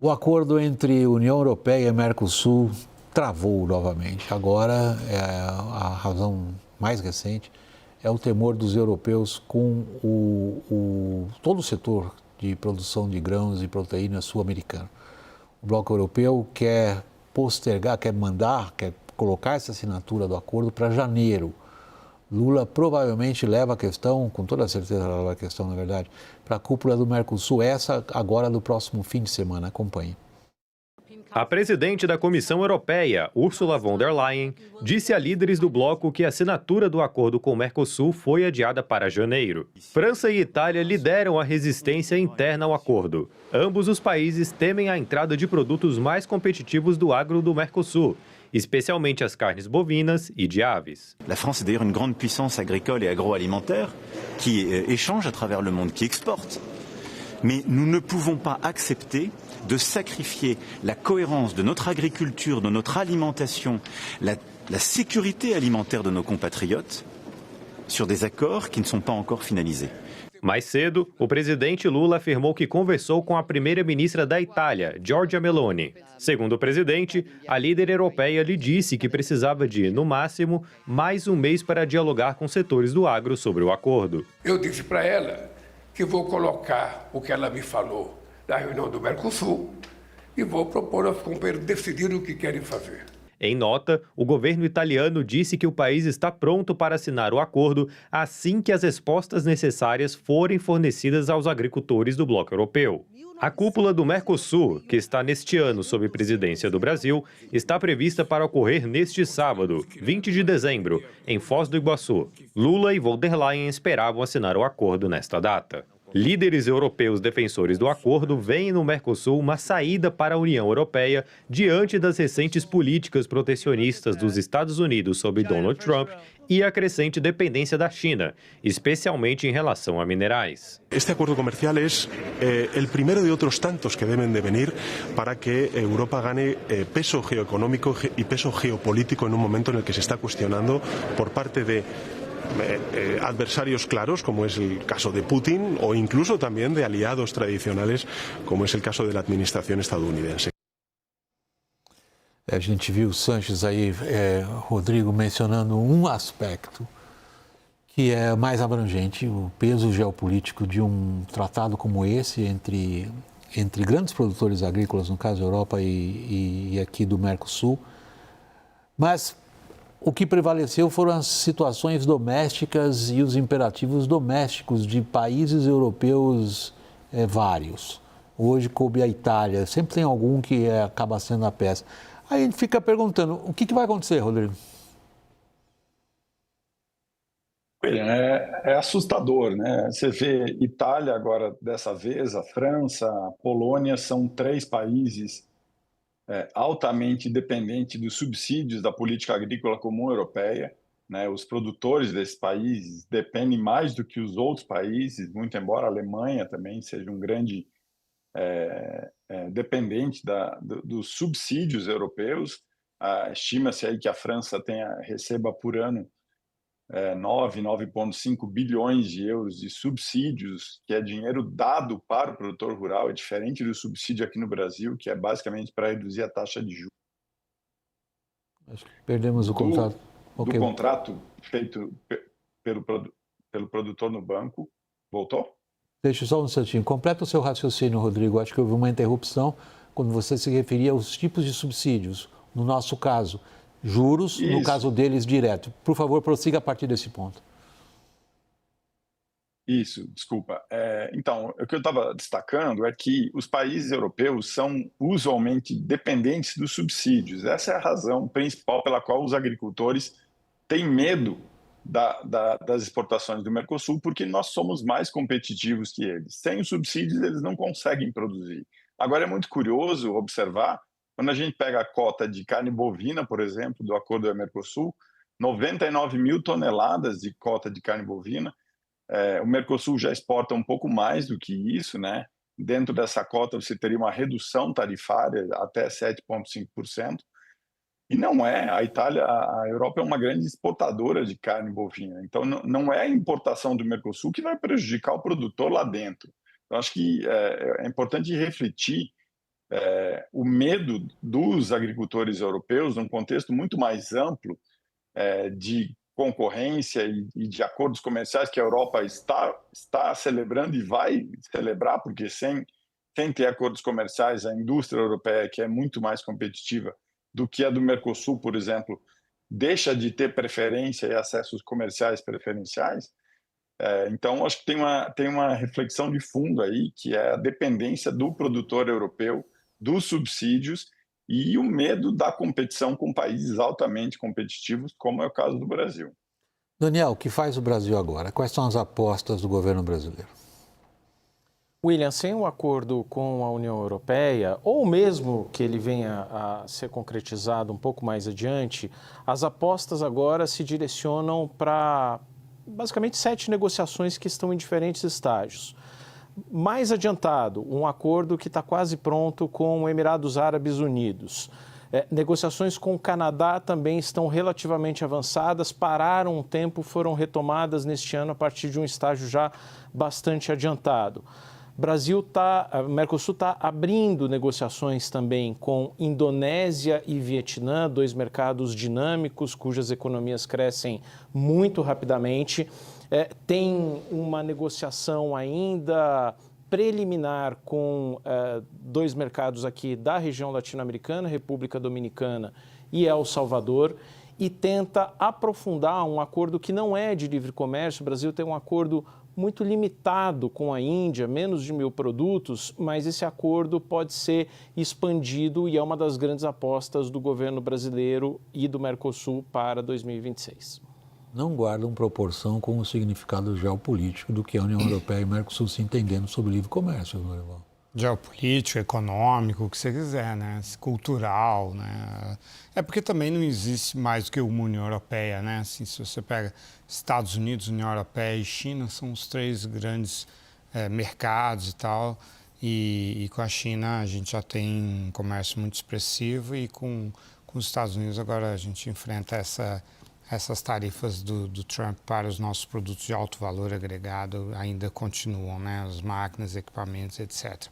O acordo entre União Europeia e Mercosul travou novamente. Agora, a razão mais recente é o temor dos europeus com todo o setor de produção de grãos e proteínas sul-americano. O Bloco Europeu quer postergar, quer colocar essa assinatura do acordo para janeiro. Lula provavelmente leva a questão, com toda certeza leva a questão, na verdade, para a cúpula do Mercosul, essa agora do próximo fim de semana. Acompanhe. A presidente da Comissão Europeia, Ursula von der Leyen, disse a líderes do bloco que a assinatura do acordo com o Mercosul foi adiada para janeiro. França e Itália lideram a resistência interna ao acordo. Ambos os países temem a entrada de produtos mais competitivos do agro do Mercosul, especialmente as carnes bovinas e de aves. La France est d'ailleurs une grande puissance agricole et agroalimentaire qui échange à travers le monde, qui exporte. Mais nous ne pouvons pas accepter de sacrifier la cohérence de notre agriculture, de notre alimentation, la sécurité alimentaire de nos compatriotes sur des accords qui ne sont pas encore finalisés. Mais cedo, o presidente Lula afirmou que conversou com a primeira-ministra da Itália, Giorgia Meloni. Segundo o presidente, a líder europeia lhe disse que precisava de, no máximo, mais um mês para dialogar com setores do agro sobre o acordo. Eu disse para ela que vou colocar o que ela me falou da reunião do Mercosul e vou propor aos companheiros decidir o que querem fazer. Em nota, o governo italiano disse que o país está pronto para assinar o acordo assim que as respostas necessárias forem fornecidas aos agricultores do bloco europeu. A cúpula do Mercosul, que está neste ano sob presidência do Brasil, está prevista para ocorrer neste sábado, 20 de dezembro, em Foz do Iguaçu. Lula e von der Leyen esperavam assinar o acordo nesta data. Líderes europeus defensores do acordo veem no Mercosul uma saída para a União Europeia diante das recentes políticas protecionistas dos Estados Unidos sob Donald Trump e a crescente dependência da China, especialmente em relação a minerais. Este acuerdo comercial es el primero de otros tantos que deben de venir para que Europa gane peso geoeconómico y peso geopolítico en un momento en el que se está cuestionando por parte de adversarios claros, como es el caso de Putin, o incluso también de aliados tradicionales, como es el caso de la administración estadounidense. A gente viu o Sanches aí, Rodrigo, mencionando um aspecto que é mais abrangente, o peso geopolítico de um tratado como esse entre grandes produtores agrícolas, no caso Europa e aqui do Mercosul, mas o que prevaleceu foram as situações domésticas e os imperativos domésticos de países europeus vários. Hoje coube a Itália, sempre tem algum que acaba sendo a peça. Aí a gente fica perguntando, o que vai acontecer, Rodrigo? É assustador, né? Você vê Itália agora, dessa vez, a França, a Polônia, são três países altamente dependentes dos subsídios da política agrícola comum europeia, né? Os produtores desses países dependem mais do que os outros países, muito embora a Alemanha também seja um grande dependente dos subsídios europeus. Estima-se aí que a França receba por ano 9,5 bilhões de euros de subsídios, que é dinheiro dado para o produtor rural, é diferente do subsídio aqui no Brasil, que é basicamente para reduzir a taxa de juros. Acho que perdemos o contrato. Do contrato feito pelo produtor no banco. Voltou? Deixa só um instantinho. Completa o seu raciocínio, Rodrigo. Acho que houve uma interrupção quando você se referia aos tipos de subsídios. No nosso caso, juros, no caso deles, direto. Por favor, prossiga a partir desse ponto. Isso, desculpa. Então, o que eu estava destacando é que os países europeus são usualmente dependentes dos subsídios. Essa é a razão principal pela qual os agricultores têm medo das exportações do Mercosul, porque nós somos mais competitivos que eles. Sem os subsídios, eles não conseguem produzir. Agora, é muito curioso observar, quando a gente pega a cota de carne bovina, por exemplo, do acordo do Mercosul, 99 mil toneladas de cota de carne bovina. O Mercosul já exporta um pouco mais do que isso, né? Dentro dessa cota você teria uma redução tarifária até 7,5%. E não a Europa é uma grande exportadora de carne bovina. Então não é a importação do Mercosul que vai prejudicar o produtor lá dentro. Eu acho que é importante refletir o medo dos agricultores europeus, num contexto muito mais amplo de concorrência e de acordos comerciais que a Europa está celebrando e vai celebrar, porque sem ter acordos comerciais, a indústria europeia, que é muito mais competitiva do que a do Mercosul, por exemplo, deixa de ter preferência e acessos comerciais preferenciais. Então, acho que tem uma reflexão de fundo aí, que é a dependência do produtor europeu, dos subsídios e o medo da competição com países altamente competitivos, como é o caso do Brasil. Daniel, o que faz o Brasil agora? Quais são as apostas do governo brasileiro? William, sem um acordo com a União Europeia, ou mesmo que ele venha a ser concretizado um pouco mais adiante, as apostas agora se direcionam para basicamente 7 negociações que estão em diferentes estágios. Mais adiantado, um acordo que está quase pronto com Emirados Árabes Unidos. Negociações com o Canadá também estão relativamente avançadas, pararam um tempo, foram retomadas neste ano a partir de um estágio já bastante adiantado. Mercosul está abrindo negociações também com Indonésia e Vietnã, 2 mercados dinâmicos cujas economias crescem muito rapidamente. Tem uma negociação ainda preliminar com 2 mercados aqui da região latino-americana, República Dominicana e El Salvador, e tenta aprofundar um acordo que não é de livre comércio. O Brasil tem um acordo muito limitado com a Índia, menos de 1.000 produtos, mas esse acordo pode ser expandido e é uma das grandes apostas do governo brasileiro e do Mercosul para 2026. Não guardam proporção com o significado geopolítico do que a União Europeia e o Mercosul se entendendo sobre livre comércio, Lorival. Geopolítico, econômico, o que você quiser, né? Cultural, né? É porque também não existe mais do que uma União Europeia, né? Assim, se você pega Estados Unidos, União Europeia e China, são os 3 grandes mercados e tal. E com a China a gente já tem um comércio muito expressivo e com os Estados Unidos agora a gente enfrenta essas tarifas do Trump para os nossos produtos de alto valor agregado ainda continuam, né? As máquinas, equipamentos, etc.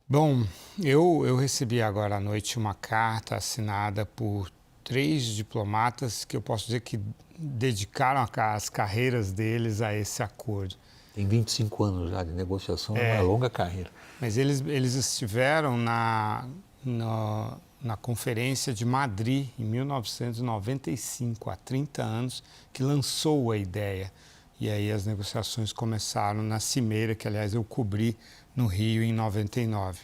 Bom, eu recebi agora à noite uma carta assinada por 3 diplomatas que eu posso dizer que dedicaram as carreiras deles a esse acordo. Tem 25 anos já de negociação, é uma longa carreira. Mas eles estiveram na Conferência de Madrid, em 1995, há 30 anos, que lançou a ideia. E aí as negociações começaram na Cimeira, que aliás eu cobri no Rio em 99.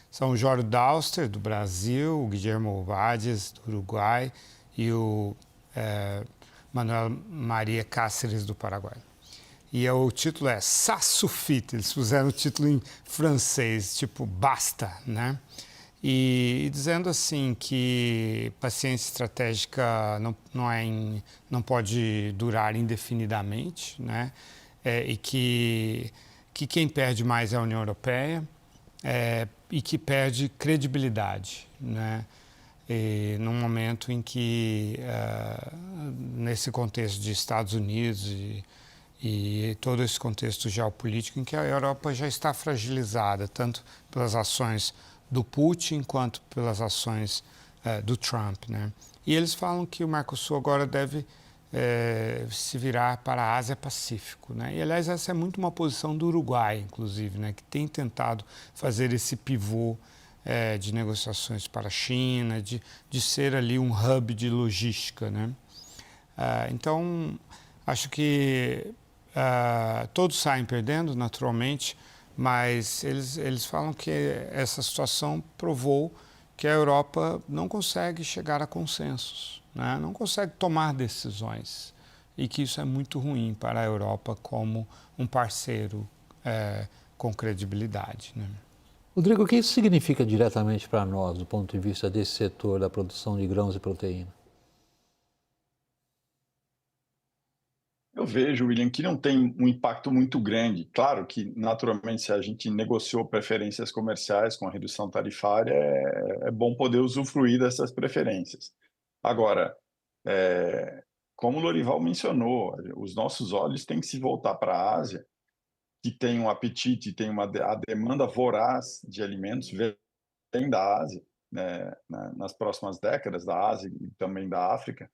São o Jorge Dauster, do Brasil, o Guillermo Vades, do Uruguai, e o Manuel Maria Cáceres, do Paraguai. E o título é Ça suffit, eles puseram o título em francês, tipo basta, né? E dizendo assim que paciência estratégica não pode durar indefinidamente, né? E que quem perde mais é a União Europeia e que perde credibilidade, né? E num momento em que, nesse contexto de Estados Unidos e todo esse contexto geopolítico em que a Europa já está fragilizada, tanto pelas ações do Putin quanto pelas ações do Trump, né? E eles falam que o Mercosul agora deve se virar para a Ásia-Pacífico, né? E, aliás, essa é muito uma posição do Uruguai, inclusive, né? Que tem tentado fazer esse pivô de negociações para a China, de ser ali um hub de logística, né? Então, acho que todos saem perdendo, naturalmente, mas eles falam que essa situação provou que a Europa não consegue chegar a consensos, né? Não consegue tomar decisões e que isso é muito ruim para a Europa como um parceiro com credibilidade, né? Rodrigo, o que isso significa diretamente para nós, do ponto de vista desse setor da produção de grãos e proteína? Eu vejo, William, que não tem um impacto muito grande. Claro que, naturalmente, se a gente negociou preferências comerciais com a redução tarifária, é bom poder usufruir dessas preferências. Agora, como o Lorival mencionou, os nossos olhos têm que se voltar para a Ásia, que tem um apetite, tem a demanda voraz de alimentos vem da Ásia, né, nas próximas décadas, da Ásia e também da África.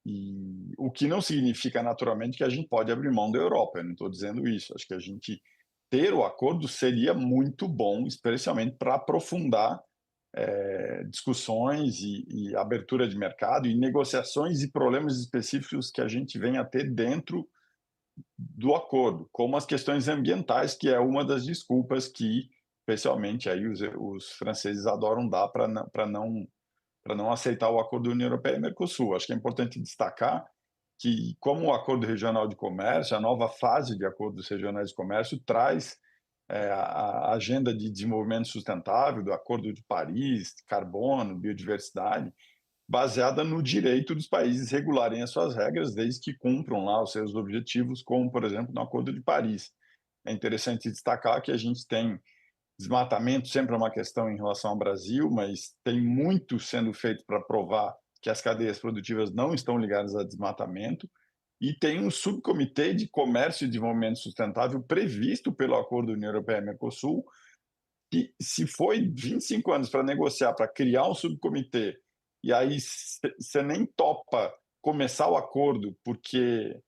E o que não significa naturalmente que a gente pode abrir mão da Europa, eu não estou dizendo isso. Acho que a gente ter o acordo seria muito bom, especialmente para aprofundar discussões e abertura de mercado e negociações e problemas específicos que a gente vem a ter dentro do acordo, como as questões ambientais, que é uma das desculpas que, especialmente, aí os franceses adoram dar para não aceitar o acordo da União Europeia e Mercosul. Acho que é importante destacar que, como o Acordo Regional de Comércio, a nova fase de acordos regionais de comércio traz a agenda de desenvolvimento sustentável, do Acordo de Paris, carbono, biodiversidade, baseada no direito dos países regularem as suas regras, desde que cumpram lá os seus objetivos, como, por exemplo, no Acordo de Paris. É interessante destacar que a gente tem desmatamento, sempre é uma questão em relação ao Brasil, mas tem muito sendo feito para provar que as cadeias produtivas não estão ligadas a desmatamento, e tem um subcomitê de comércio e desenvolvimento sustentável previsto pelo Acordo União Europeia-Mercosul, que se foi 25 anos para negociar, para criar um subcomitê, e aí você nem topa começar o acordo porque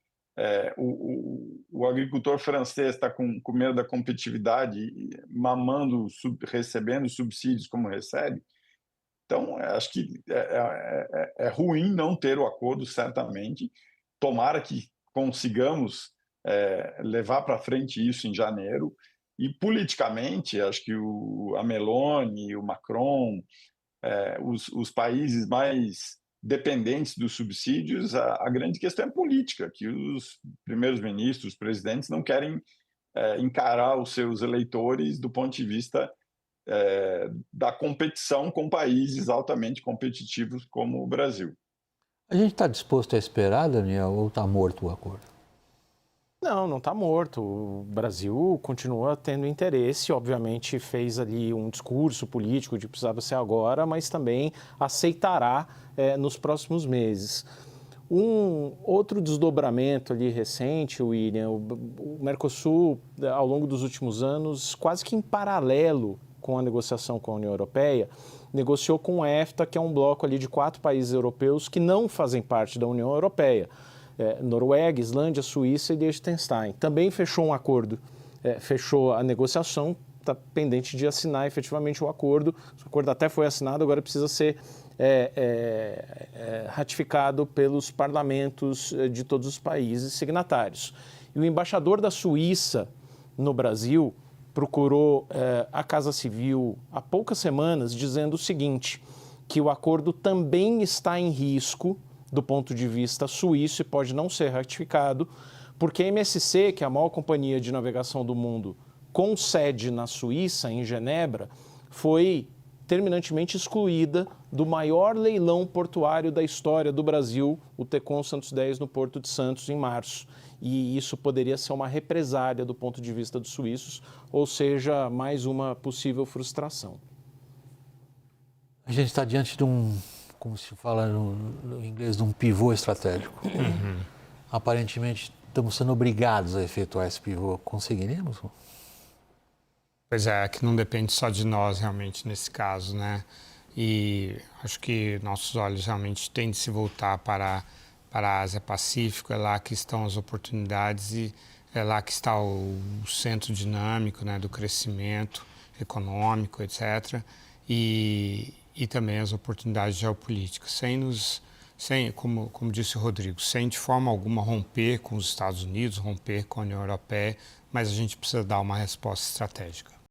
o agricultor francês está com medo da competitividade, mamando, recebendo subsídios como recebe. Então, acho que é ruim não ter o acordo, certamente. Tomara que consigamos levar para frente isso em janeiro. E, politicamente, acho que a Meloni, o Macron, os países mais dependentes dos subsídios, a grande questão é política, que os primeiros ministros, os presidentes, não querem encarar os seus eleitores do ponto de vista da competição com países altamente competitivos como o Brasil. A gente está disposto a esperar, Daniel, ou está morto o acordo? Não está morto. O Brasil continua tendo interesse, obviamente fez ali um discurso político de que precisava ser agora, mas também aceitará nos próximos meses. Um outro desdobramento ali recente, William, o Mercosul, ao longo dos últimos anos, quase que em paralelo com a negociação com a União Europeia, negociou com o EFTA, que é um bloco ali de 4 países europeus que não fazem parte da União Europeia. Noruega, Islândia, Suíça e Liechtenstein. Também fechou um acordo, fechou a negociação, está pendente de assinar efetivamente o acordo. O acordo até foi assinado, agora precisa ser ratificado pelos parlamentos de todos os países signatários. E o embaixador da Suíça no Brasil procurou a Casa Civil há poucas semanas dizendo o seguinte, que o acordo também está em risco do ponto de vista suíço e pode não ser ratificado, porque a MSC, que é a maior companhia de navegação do mundo, com sede na Suíça, em Genebra, foi terminantemente excluída do maior leilão portuário da história do Brasil, o Tecon Santos 10, no Porto de Santos, em março. E isso poderia ser uma represália do ponto de vista dos suíços, ou seja, mais uma possível frustração. A gente está diante de como se fala no inglês, de um pivô estratégico. Uhum. Aparentemente, estamos sendo obrigados a efetuar esse pivô. Conseguiremos? Pois é, que não depende só de nós, realmente, nesse caso, né? E acho que nossos olhos realmente têm de se voltar para a Ásia-Pacífico, é lá que estão as oportunidades e é lá que está o centro dinâmico, né, do crescimento econômico, etc., e também as oportunidades geopolíticas, sem como disse o Rodrigo, sem de forma alguma romper com os Estados Unidos, romper com a União Europeia, mas a gente precisa dar uma resposta estratégica.